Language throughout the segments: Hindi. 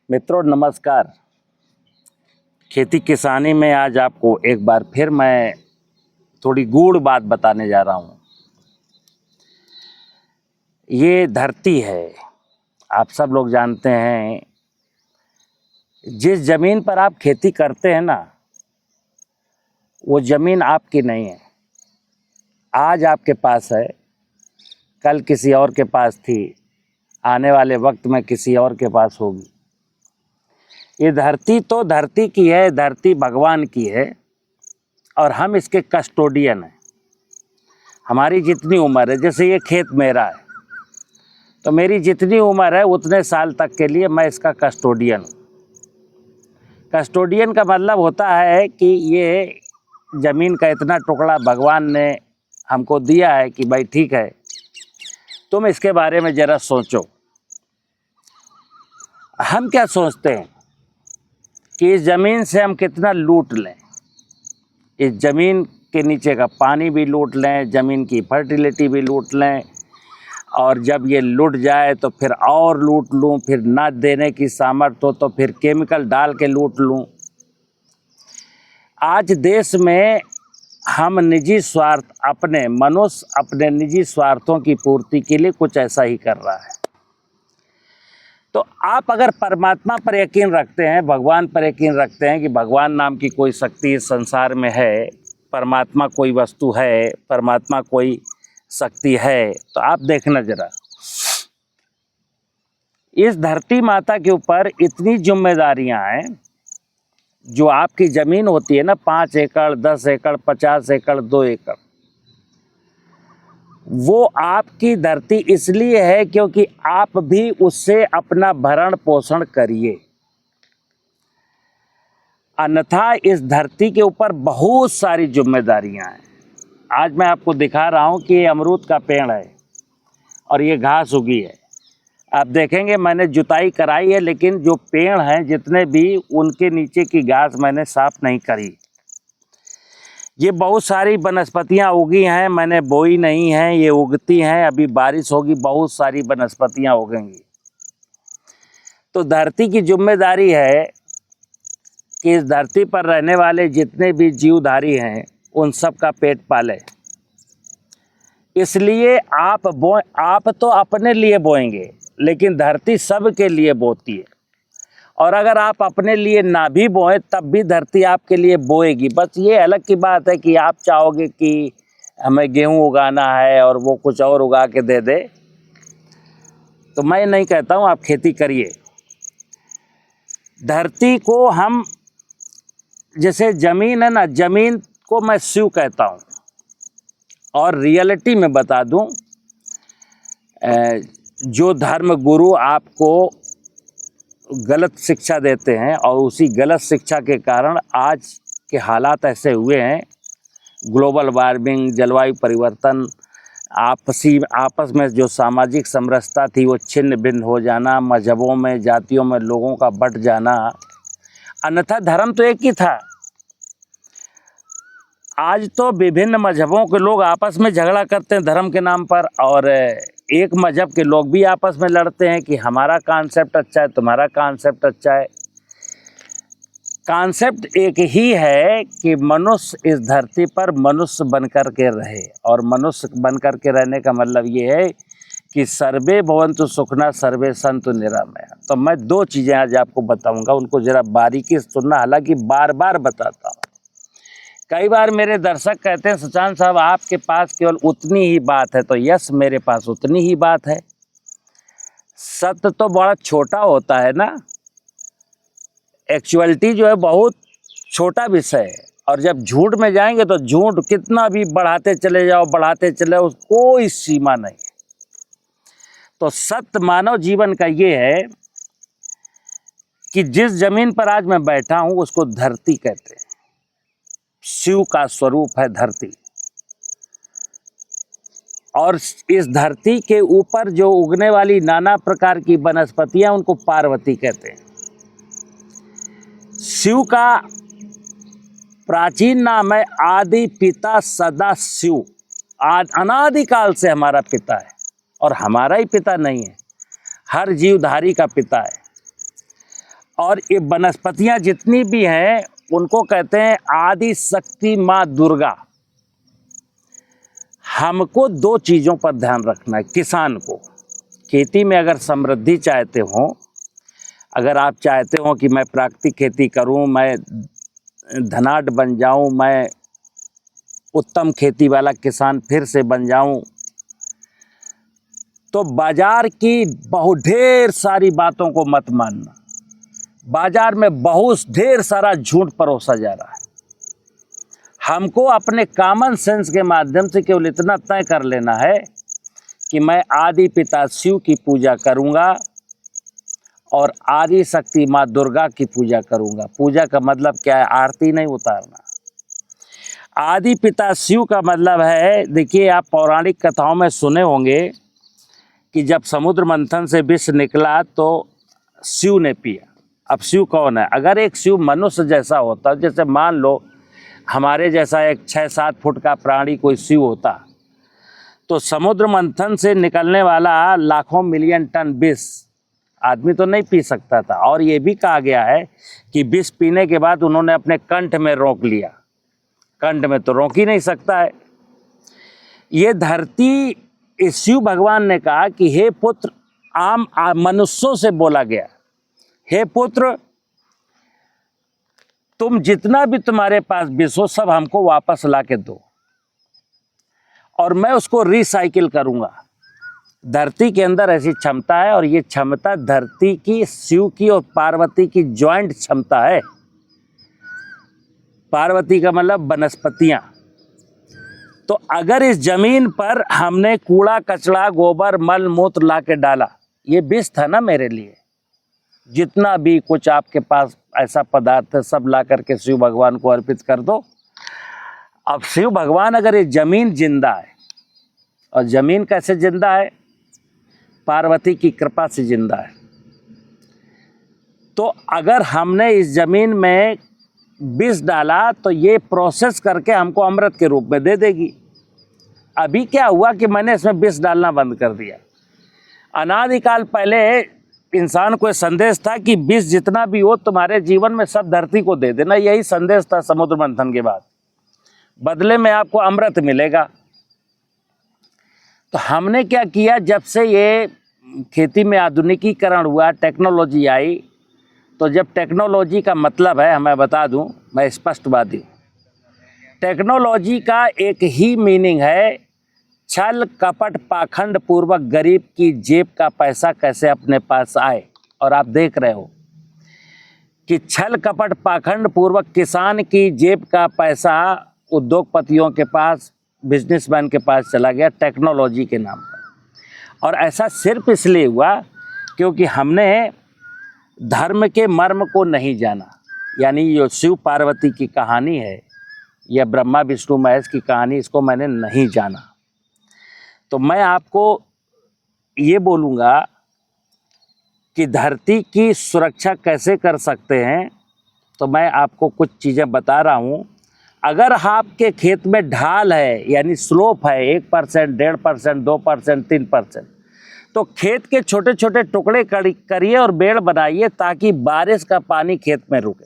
मित्रों नमस्कार। खेती किसानी में आज आपको एक बार फिर मैं थोड़ी गूढ़ बात बताने जा रहा हूँ। ये धरती है, आप सब लोग जानते हैं। जिस ज़मीन पर आप खेती करते हैं ना, वो ज़मीन आपकी नहीं है। आज आपके पास है, कल किसी और के पास थी, आने वाले वक्त में किसी और के पास होगी। ये धरती तो धरती की है, धरती भगवान की है और हम इसके कस्टोडियन हैं। हमारी जितनी उम्र है, जैसे ये खेत मेरा है, तो मेरी जितनी उम्र है उतने साल तक के लिए मैं इसका कस्टोडियन हूँ। कस्टोडियन का मतलब होता है कि ये ज़मीन का इतना टुकड़ा भगवान ने हमको दिया है कि भाई ठीक है, तुम इसके बारे में ज़रा सोचो। हम क्या सोचते हैं कि इस ज़मीन से हम कितना लूट लें, इस ज़मीन के नीचे का पानी भी लूट लें, ज़मीन की फर्टिलिटी भी लूट लें, और जब ये लूट जाए तो फिर और लूट लूँ, फिर ना देने की सामर्थ्य हो तो फिर केमिकल डाल के लूट लूँ। आज देश में हम निजी स्वार्थ, अपने मनुष्य अपने निजी स्वार्थों की पूर्ति के लिए कुछ ऐसा ही कर रहा है। तो आप अगर परमात्मा पर यकीन रखते हैं, भगवान पर यकीन रखते हैं कि भगवान नाम की कोई शक्ति इस संसार में है, परमात्मा कोई वस्तु है, परमात्मा कोई शक्ति है, तो आप देखना जरा, इस धरती माता के ऊपर इतनी जिम्मेदारियां हैं। जो आपकी ज़मीन होती है ना, 5 एकड़ 10 एकड़ 50 एकड़ 2 एकड़, वो आपकी धरती इसलिए है क्योंकि आप भी उससे अपना भरण पोषण करिए। अन्यथा इस धरती के ऊपर बहुत सारी जिम्मेदारियां हैं। आज मैं आपको दिखा रहा हूं कि ये अमरूद का पेड़ है और ये घास उगी है। आप देखेंगे मैंने जुताई कराई है, लेकिन जो पेड़ हैं जितने भी, उनके नीचे की घास मैंने साफ नहीं करी। ये बहुत सारी वनस्पतियां उगी हैं, मैंने बोई नहीं हैं, ये उगती हैं। अभी बारिश होगी, बहुत सारी वनस्पतियां उगेंगी। तो धरती की जिम्मेदारी है कि इस धरती पर रहने वाले जितने भी जीवधारी हैं उन सब का पेट पाले। इसलिए आप तो अपने लिए बोएंगे, लेकिन धरती सब के लिए बोती है। और अगर आप अपने लिए ना भी बोएं तब भी धरती आपके लिए बोएगी। बस ये अलग की बात है कि आप चाहोगे कि हमें गेहूं उगाना है और वो कुछ और उगा के दे दे। तो मैं नहीं कहता हूं आप खेती करिए। धरती को हम, जैसे ज़मीन है ना, ज़मीन को मैं शिव कहता हूं। और रियलिटी में बता दूं, जो धर्म गुरु आपको गलत शिक्षा देते हैं और उसी गलत शिक्षा के कारण आज के हालात ऐसे हुए हैं, ग्लोबल वार्मिंग, जलवायु परिवर्तन, आपस में जो सामाजिक समरसता थी वो छिन्न भिन्न हो जाना, मजहबों में, जातियों में लोगों का बंट जाना। अन्यथा धर्म तो एक ही था। आज तो विभिन्न मजहबों के लोग आपस में झगड़ा करते हैं धर्म के नाम पर, और एक मजहब के लोग भी आपस में लड़ते हैं कि हमारा कॉन्सेप्ट अच्छा है, तुम्हारा कॉन्सेप्ट अच्छा है। कॉन्सेप्ट एक ही है कि मनुष्य इस धरती पर मनुष्य बनकर के रहे, और मनुष्य बनकर के रहने का मतलब ये है कि सर्वे भवन्तु सुखिनः सर्वे सन्तु निरामया। तो मैं 2 चीज़ें आज आपको बताऊंगा, उनको ज़रा बारीकी से सुनना, हालांकि बार बार बताता हूँ। कई बार मेरे दर्शक कहते हैं सुशांत साहब आपके पास केवल उतनी ही बात है, तो यस, मेरे पास उतनी ही बात है। सत्य तो बड़ा छोटा होता है ना, एक्चुअलिटी जो है बहुत छोटा विषय है। और जब झूठ में जाएंगे तो झूठ कितना भी बढ़ाते चले जाओ, बढ़ाते चले जाओ, कोई सीमा नहीं है। तो सत्य मानव जीवन का ये है कि जिस जमीन पर आज मैं बैठा हूं उसको धरती कहते हैं। शिव का स्वरूप है धरती, और इस धरती के ऊपर जो उगने वाली नाना प्रकार की वनस्पतियां उनको पार्वती कहते हैं। शिव का प्राचीन नाम है आदि पिता सदा शिव। अनादिकाल से हमारा पिता है, और हमारा ही पिता नहीं है, हर जीवधारी का पिता है। और ये वनस्पतियाँ जितनी भी हैं उनको कहते हैं आदि शक्ति माँ दुर्गा। हमको दो चीज़ों पर ध्यान रखना है। किसान को खेती में अगर समृद्धि चाहते हो, अगर आप चाहते हो कि मैं प्राकृतिक खेती करूं, मैं धनाढ्य बन जाऊं, मैं उत्तम खेती वाला किसान फिर से बन जाऊं, तो बाजार की बहुत ढेर सारी बातों को मत मानना। बाजार में बहुत ढेर सारा झूठ परोसा जा रहा है। हमको अपने कॉमन सेंस के माध्यम से केवल इतना तय कर लेना है कि मैं आदि पिता शिव की पूजा करूंगा और आदि शक्ति माँ दुर्गा की पूजा करूंगा। पूजा का मतलब क्या है? आरती नहीं उतारना। आदि पिता शिव का मतलब है, देखिए आप पौराणिक कथाओं में सुने होंगे कि जब समुद्र मंथन से विष निकला तो शिव ने पिया। अब शिव कौन है? अगर एक शिव मनुष्य जैसा होता, जैसे मान लो हमारे जैसा एक 6-7 फुट का प्राणी कोई शिव होता, तो समुद्र मंथन से निकलने वाला लाखों मिलियन टन विष आदमी तो नहीं पी सकता था। और ये भी कहा गया है कि विष पीने के बाद उन्होंने अपने कंठ में रोक लिया। कंठ में तो रोक ही नहीं सकता है। ये धरती, इस शिव भगवान ने कहा कि हे पुत्र, आम मनुष्यों से बोला गया, हे पुत्र तुम जितना भी तुम्हारे पास विष हो सब हमको वापस ला के दो और मैं उसको रिसाइकिल करूंगा। धरती के अंदर ऐसी क्षमता है और ये क्षमता धरती की, शिव की और पार्वती की ज्वाइंट क्षमता है। पार्वती का मतलब वनस्पतियां। तो अगर इस जमीन पर हमने कूड़ा कचरा, गोबर, मल मूत्र ला के डाला, ये विष था ना मेरे लिए। जितना भी कुछ आपके पास ऐसा पदार्थ है सब ला करके शिव भगवान को अर्पित कर दो। अब शिव भगवान, अगर ये जमीन जिंदा है, और जमीन कैसे जिंदा है? पार्वती की कृपा से जिंदा है। तो अगर हमने इस जमीन में विष डाला तो ये प्रोसेस करके हमको अमृत के रूप में दे देगी। अभी क्या हुआ कि मैंने इसमें विष डालना बंद कर दिया। अनादिकाल पहले इंसान को संदेश था कि विष जितना भी हो तुम्हारे जीवन में सब धरती को दे देना। यही संदेश था समुद्र मंथन के बाद। बदले में आपको अमृत मिलेगा। तो हमने क्या किया, जब से ये खेती में आधुनिकीकरण हुआ, टेक्नोलॉजी आई, तो जब टेक्नोलॉजी का मतलब है, मैं बता दूं, मैं स्पष्टवादी हूँ। टेक्नोलॉजी का एक ही मीनिंग है, छल कपट पाखंड पूर्वक गरीब की जेब का पैसा कैसे अपने पास आए। और आप देख रहे हो कि छल कपट पाखंड पूर्वक किसान की जेब का पैसा उद्योगपतियों के पास, बिजनेसमैन के पास चला गया टेक्नोलॉजी के नाम पर। और ऐसा सिर्फ इसलिए हुआ क्योंकि हमने धर्म के मर्म को नहीं जाना। यानी ये शिव पार्वती की कहानी है या ब्रह्मा विष्णु महेश की कहानी, इसको मैंने नहीं जाना। तो मैं आपको ये बोलूँगा कि धरती की सुरक्षा कैसे कर सकते हैं, तो मैं आपको कुछ चीज़ें बता रहा हूँ। अगर आपके खेत में ढाल है, यानी स्लोप है, 1%, 1.5%, 2%, 3%, तो खेत के छोटे छोटे टुकड़े करिए और बेड़ बनाइए ताकि बारिश का पानी खेत में रुके।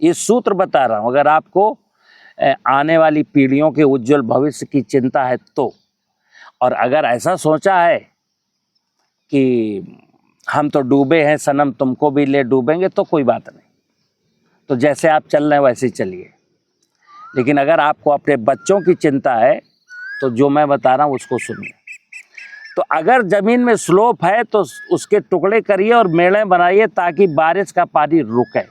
ये सूत्र बता रहा हूँ। अगर आपको आने वाली पीढ़ियों के उज्जवल भविष्य की चिंता है तो। और अगर ऐसा सोचा है कि हम तो डूबे हैं सनम, तुमको भी ले डूबेंगे, तो कोई बात नहीं। तो जैसे आप चल रहे हैं वैसे ही चलिए। लेकिन अगर आपको अपने बच्चों की चिंता है तो जो मैं बता रहा हूँ उसको सुनिए। तो अगर ज़मीन में स्लोप है तो उसके टुकड़े करिए और मेड़ें बनाइए ताकि बारिश का पानी रुके।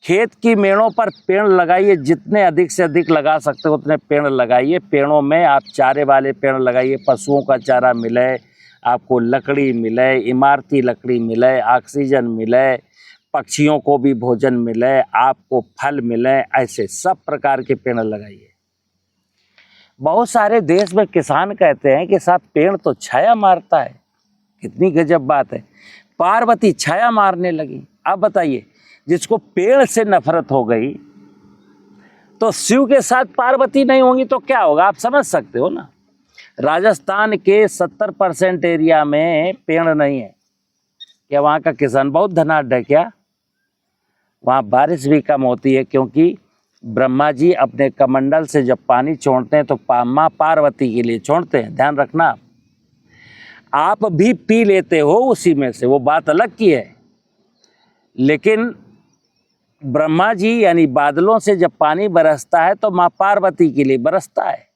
खेत की मेड़ों पर पेड़ लगाइए, जितने अधिक से अधिक लगा सकते हो उतने पेड़ लगाइए। पेड़ों में आप चारे वाले पेड़ लगाइए, पशुओं का चारा मिले, आपको लकड़ी मिले, इमारती लकड़ी मिले, ऑक्सीजन मिले, पक्षियों को भी भोजन मिले, आपको फल मिले, ऐसे सब प्रकार के पेड़ लगाइए। बहुत सारे देश में किसान कहते हैं कि साहब पेड़ तो छाया मारता है। कितनी गजब बात है। पार्वती छाया मारने लगी। अब बताइए, जिसको पेड़ से नफरत हो गई तो शिव के साथ पार्वती नहीं होंगी तो क्या होगा? आप समझ सकते हो ना। राजस्थान के 70% एरिया में पेड़ नहीं है। क्या वहाँ का किसान बहुत धनाढ्य है क्या? वहाँ बारिश भी कम होती है, क्योंकि ब्रह्मा जी अपने कमंडल से जब पानी छोड़ते हैं तो माँ पार्वती के लिए छोड़ते हैं, ध्यान रखना। आप भी पी लेते हो उसी में से, वो बात अलग की है, लेकिन ब्रह्मा जी यानी बादलों से जब पानी बरसता है तो माँ पार्वती के लिए बरसता है।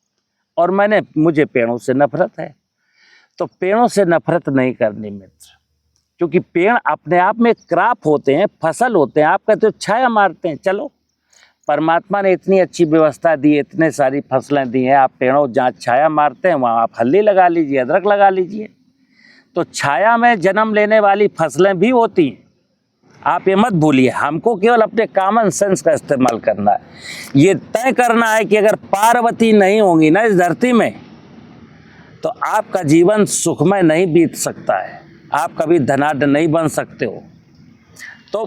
और मुझे पेड़ों से नफरत है, तो पेड़ों से नफरत नहीं करनी मित्र, क्योंकि पेड़ अपने आप में क्रॉप होते हैं, फसल होते हैं। आप कहते हो छाया मारते हैं, चलो परमात्मा ने इतनी अच्छी व्यवस्था दी, इतने सारी फसलें दी हैं, आप पेड़ों जहाँ छाया मारते हैं वहाँ आप हल्दी लगा लीजिए, अदरक लगा लीजिए, तो छाया में जन्म लेने वाली फसलें भी होती हैं। आप ये मत भूलिए, हमको केवल अपने कॉमन सेंस का इस्तेमाल करना है। ये तय करना है कि अगर पार्वती नहीं होंगी ना इस धरती में, तो आपका जीवन सुखमय नहीं बीत सकता है, आप कभी धनाढ्य नहीं बन सकते हो। तो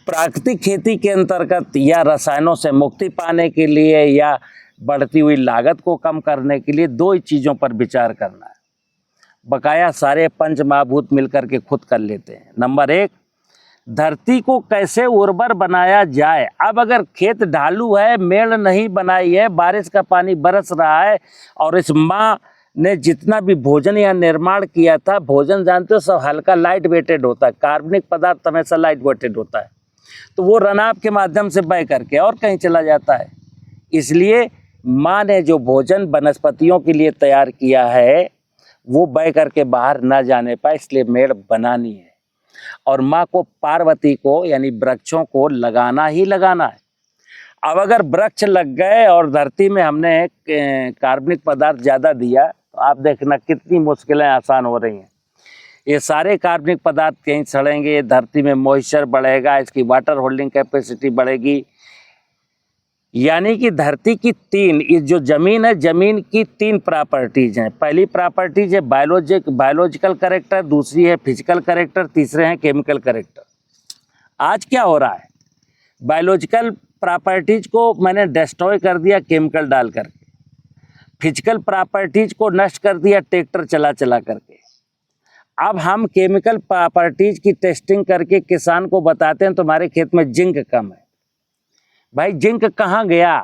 प्राकृतिक खेती के अंतर्गत या रसायनों से मुक्ति पाने के लिए या बढ़ती हुई लागत को कम करने के लिए दो ही चीज़ों पर विचार करना है, बकाया सारे पंच महाभूत मिलकर के खुद कर लेते हैं। नंबर एक, धरती को कैसे उर्वर बनाया जाए। अब अगर खेत ढालू है, मेड़ नहीं बनाई है, बारिश का पानी बरस रहा है, और इस माँ ने जितना भी भोजन या निर्माण किया था, भोजन जानते हो सब हल्का लाइट वेटेड होता है, कार्बनिक पदार्थ हमेशा लाइट वेटेड होता है, तो वो रनाब के माध्यम से बह करके और कहीं चला जाता है। इसलिए माँ ने जो भोजन वनस्पतियों के लिए तैयार किया है वो बह करके बाहर ना जाने पाए, इसलिए मेड़ बनानी है। और माँ को, पार्वती को यानी वृक्षों को लगाना ही लगाना है। अब अगर वृक्ष लग गए और धरती में हमने कार्बनिक पदार्थ ज़्यादा दिया, तो आप देखना कितनी मुश्किलें आसान हो रही हैं। ये सारे कार्बनिक पदार्थ कहीं सड़ेंगे, धरती में मॉइस्चर बढ़ेगा, इसकी वाटर होल्डिंग कैपेसिटी बढ़ेगी। यानी कि धरती की ये जो ज़मीन है, ज़मीन की 3 प्रॉपर्टीज़ हैं। पहली प्रॉपर्टीज है बायोलॉजिकल कैरेक्टर, दूसरी है फिजिकल कैरेक्टर, तीसरे हैं केमिकल कैरेक्टर। आज क्या हो रहा है, बायोलॉजिकल प्रॉपर्टीज को मैंने डिस्ट्रॉय कर दिया केमिकल डाल करके, फिजिकल प्रॉपर्टीज को नष्ट कर दिया ट्रैक्टर चला चला करके। अब हम केमिकल प्रॉपर्टीज की टेस्टिंग करके किसान को बताते हैं तुम्हारे खेत में जिंक कम है। भाई जिंक कहाँ गया?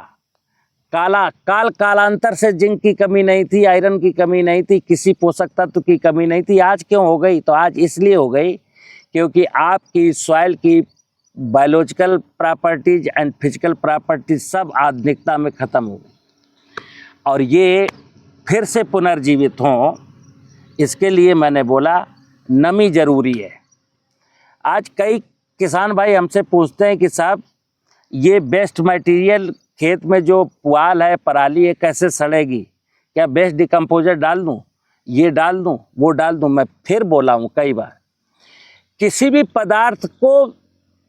कालांतर से जिंक की कमी नहीं थी, आयरन की कमी नहीं थी, किसी पोषक तत्व की कमी नहीं थी। आज क्यों हो गई? तो आज इसलिए हो गई क्योंकि आपकी सॉइल की biological properties and physical properties सब आधुनिकता में ख़त्म हो गई, और ये फिर से पुनर्जीवित हों, इसके लिए मैंने बोला नमी ज़रूरी है। आज कई किसान भाई हमसे पूछते हैं कि साहब ये बेस्ट मटेरियल खेत में जो पुआल है, पराली है, कैसे सड़ेगी? क्या बेस्ट डिकम्पोजर डाल दूँ, ये डाल दूँ, वो डाल दूँ? मैं फिर बोला हूँ कई बार, किसी भी पदार्थ को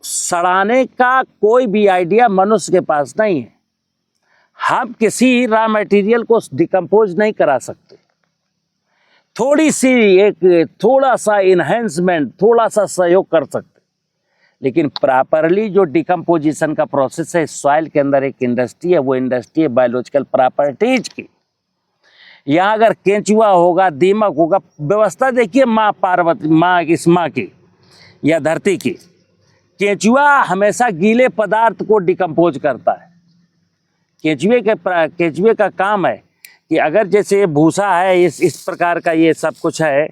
सड़ाने का कोई भी आइडिया मनुष्य के पास नहीं है। हम किसी रॉ मटेरियल को डिकम्पोज नहीं करा सकते। थोड़ी सी थोड़ा सा इन्हेंसमेंट, थोड़ा सा सहयोग कर सकते, लेकिन प्रॉपरली जो डिकम्पोजिशन का प्रोसेस है, सॉइल के अंदर एक इंडस्ट्री है, वो इंडस्ट्री है बायोलॉजिकल प्रॉपर्टीज की। यहाँ अगर केंचुआ होगा, दीमक होगा, व्यवस्था देखिए माँ पार्वती, इस माँ की या धरती की, केंचुआ हमेशा गीले पदार्थ को डिकम्पोज करता है। केंचुए का काम है कि अगर जैसे भूसा है, इस प्रकार का ये सब कुछ है,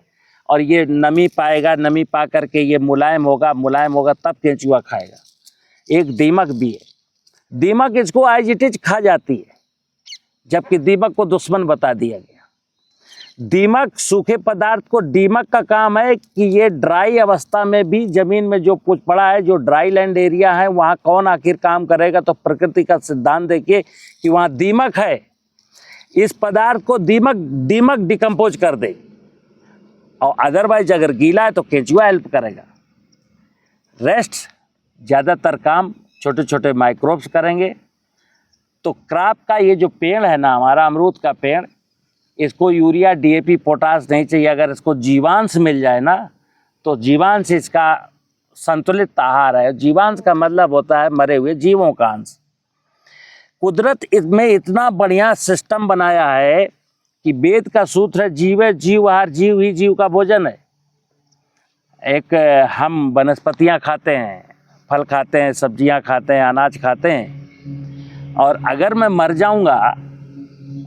और ये नमी पाएगा, नमी पा करके ये मुलायम होगा तब केंचुआ खाएगा। एक दीमक भी है, दीमक इसको एज इट इज खा जाती है, जबकि दीमक को दुश्मन बता दिया गया। दीमक सूखे पदार्थ को, दीमक का काम है कि ये ड्राई अवस्था में भी ज़मीन में जो कुछ पड़ा है, जो ड्राई लैंड एरिया है, वहाँ कौन आखिर काम करेगा? तो प्रकृति का सिद्धांत देखिए कि वहाँ दीमक है, इस पदार्थ को दीमक डिकम्पोज कर दे, और अदरवाइज अगर गीला है तो केंचुआ हेल्प करेगा। रेस्ट ज़्यादातर काम छोटे छोटे माइक्रोब्स करेंगे। तो क्रॉप का ये जो पेड़ है ना, हमारा अमरूद का पेड़, इसको यूरिया, डीएपी, पोटास नहीं चाहिए। अगर इसको जीवांश मिल जाए ना, तो जीवांश इसका संतुलित आहार है। जीवांश का मतलब होता है मरे हुए जीवों का अंश। कुदरत इसमें इतना बढ़िया सिस्टम बनाया है कि वेद का सूत्र है, जीव है जीव आहार, जीव ही जीव का भोजन है। एक हम वनस्पतियां खाते हैं, फल खाते हैं, सब्जियां खाते हैं, अनाज खाते हैं, और अगर मैं मर जाऊंगा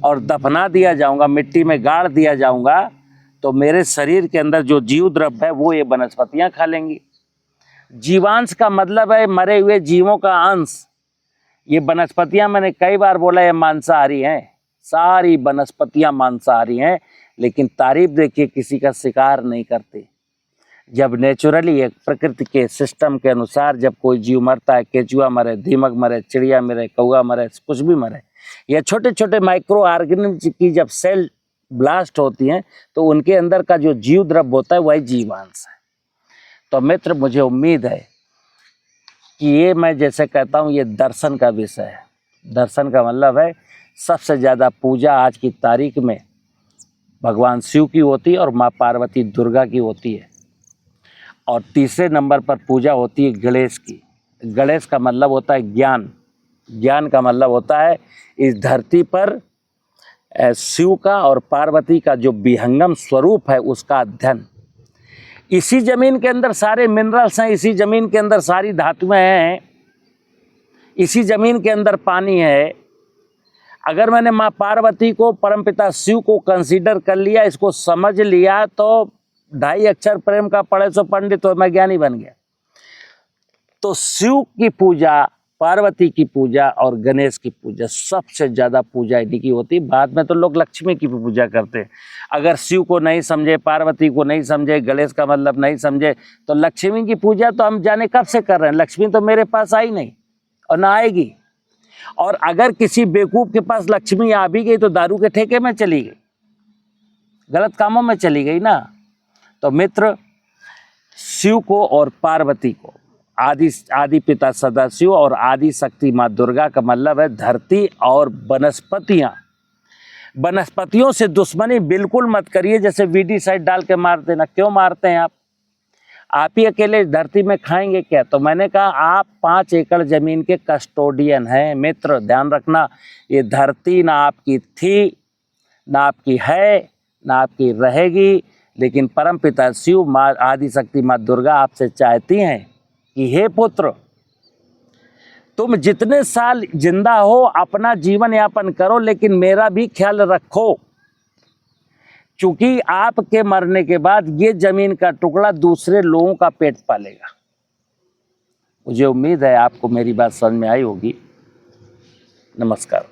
और दफना दिया जाऊंगा, मिट्टी में गाड़ दिया जाऊंगा, तो मेरे शरीर के अंदर जो जीव द्रव्य है वो ये वनस्पतियां खा लेंगी। जीवांश का मतलब है मरे हुए जीवों का अंश। ये वनस्पतियां, मैंने कई बार बोला, ये मांसाहारी हैं, सारी वनस्पतियां मांसाहारी हैं, लेकिन तारीफ देखिए किसी का शिकार नहीं करती। जब नेचुरली एक प्रकृति के सिस्टम के अनुसार जब कोई जीव मरता है, केचुआ मरे, दीमक मरे, चिड़िया मरे, कौवा मरे, कुछ भी मरे, या छोटे छोटे माइक्रो ऑर्गेनिज्म की जब सेल ब्लास्ट होती हैं तो उनके अंदर का जो जीव द्रव्य होता है वही जीवांश है। तो मित्र, मुझे उम्मीद है कि ये मैं जैसे कहता हूँ ये दर्शन का विषय है। दर्शन का मतलब है सबसे ज़्यादा पूजा आज की तारीख में भगवान शिव की होती है और माँ पार्वती दुर्गा की होती है, और तीसरे नंबर पर पूजा होती है गणेश की। गणेश का मतलब होता है ज्ञान। ज्ञान का मतलब होता है इस धरती पर शिव का और पार्वती का जो विहंगम स्वरूप है उसका अध्ययन। इसी जमीन के अंदर सारे मिनरल्स हैं, इसी जमीन के अंदर सारी धातुएं हैं, इसी जमीन के अंदर पानी है। अगर मैंने माँ पार्वती को, परमपिता शिव को कंसीडर कर लिया, इसको समझ लिया, तो 2.5 अक्षर प्रेम का पढ़े सो पंडित हो, मैं ज्ञानी बन गया। तो शिव की पूजा, पार्वती की पूजा और गणेश की पूजा, सबसे ज़्यादा पूजा इन्हीं की होती है। बाद में तो लोग लक्ष्मी की भी पूजा करते हैं। अगर शिव को नहीं समझे, पार्वती को नहीं समझे, गणेश का मतलब नहीं समझे, तो लक्ष्मी की पूजा तो हम जाने कब से कर रहे हैं। लक्ष्मी तो मेरे पास आई नहीं और ना आएगी। और अगर किसी बेवकूफ़ के पास लक्ष्मी आ भी गई तो दारू के ठेके में चली गई, गलत कामों में चली गई ना। तो मित्र, शिव को और पार्वती को, आदि पिता सदाशिव और आदि शक्ति माँ दुर्गा का मतलब है धरती और वनस्पतियाँ। वनस्पतियों से दुश्मनी बिल्कुल मत करिए, जैसे वीडीसाइड डाल के मार देना। क्यों मारते हैं आप ही अकेले धरती में खाएंगे क्या? तो मैंने कहा आप 5 एकड़ जमीन के कस्टोडियन हैं। मित्र, ध्यान रखना, ये धरती ना आपकी थी, ना आपकी है, ना आपकी रहेगी, लेकिन परमपिता शिव, माँ आदि शक्ति माँ दुर्गा आपसे चाहती हैं कि हे पुत्र, तुम जितने साल जिंदा हो अपना जीवन यापन करो, लेकिन मेरा भी ख्याल रखो, क्योंकि आपके मरने के बाद ये जमीन का टुकड़ा दूसरे लोगों का पेट पालेगा। मुझे उम्मीद है आपको मेरी बात समझ में आई होगी। नमस्कार।